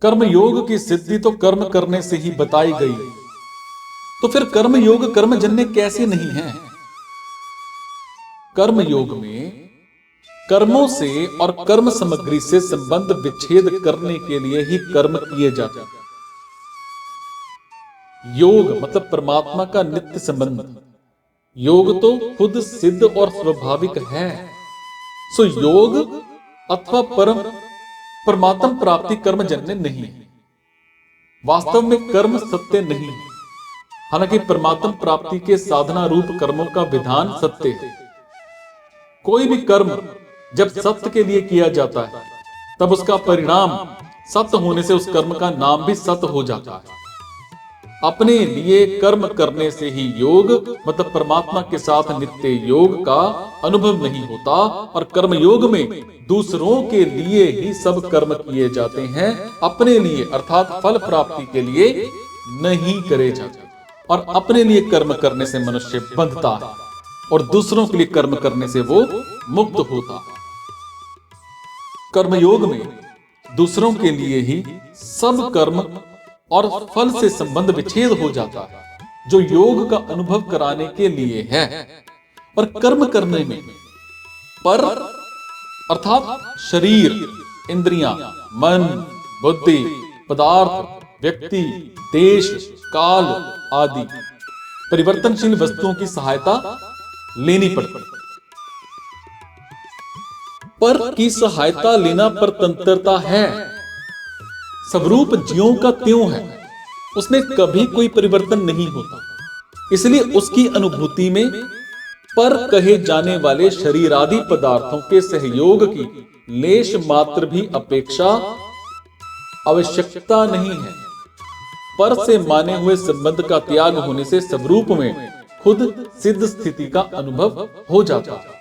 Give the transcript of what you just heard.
कर्म योग की सिद्धि तो कर्म करने से ही बताई गई, तो फिर कर्म योग कर्मजन्य कैसे नहीं है? कर्म योग में कर्मों से और कर्म सामग्री से संबंध विच्छेद करने के लिए ही कर्म किए जाते हैं। योग मतलब परमात्मा का नित्य संबंध। योग तो खुद सिद्ध और स्वाभाविक है। सो योग अथवा परमात्म प्राप्ति कर्मजन्य नहीं है। वास्तव में कर्म सत्य नहीं है, हालांकि परमात्म प्राप्ति के साधना रूप कर्मों का विधान सत्य है। कोई भी कर्म जब सत्य के लिए किया जाता है, तब उसका परिणाम सत्य होने से उस कर्म का नाम भी सत्य हो जाता है। अपने लिए कर्म करने से ही योग मतलब परमात्मा के साथ नित्य योग का अनुभव नहीं होता, और कर्म योग में दूसरों के लिए ही सब कर्म किए जाते हैं, अपने लिए अर्थात फल प्राप्ति के लिए नहीं करे जाते। और अपने लिए कर्म करने से मनुष्य बंधता है और दूसरों के लिए कर्म करने से वो मुक्त होता है। कर्मयोग में दूसरों के लिए ही सब कर्म और फल से संबंध विच्छेद हो जाता है, जो योग का अनुभव कराने के लिए है। और कर्म करने में पर अर्थात शरीर, इंद्रियां, मन, बुद्धि, पदार्थ, व्यक्ति, देश, काल आदि परिवर्तनशील वस्तुओं की सहायता लेनी पड़ती। पर की सहायता लेना परतंत्रता है। स्वरूप ज्यों का त्यों है, उसमें कभी कोई परिवर्तन नहीं होता। इसलिए उसकी अनुभूति में पर कहे जाने वाले शरीर आदि पदार्थों के सहयोग की लेश मात्र भी अपेक्षा आवश्यकता नहीं है। पर से माने हुए संबंध का त्याग होने से स्वरूप में खुद सिद्ध स्थिति का अनुभव हो जाता है।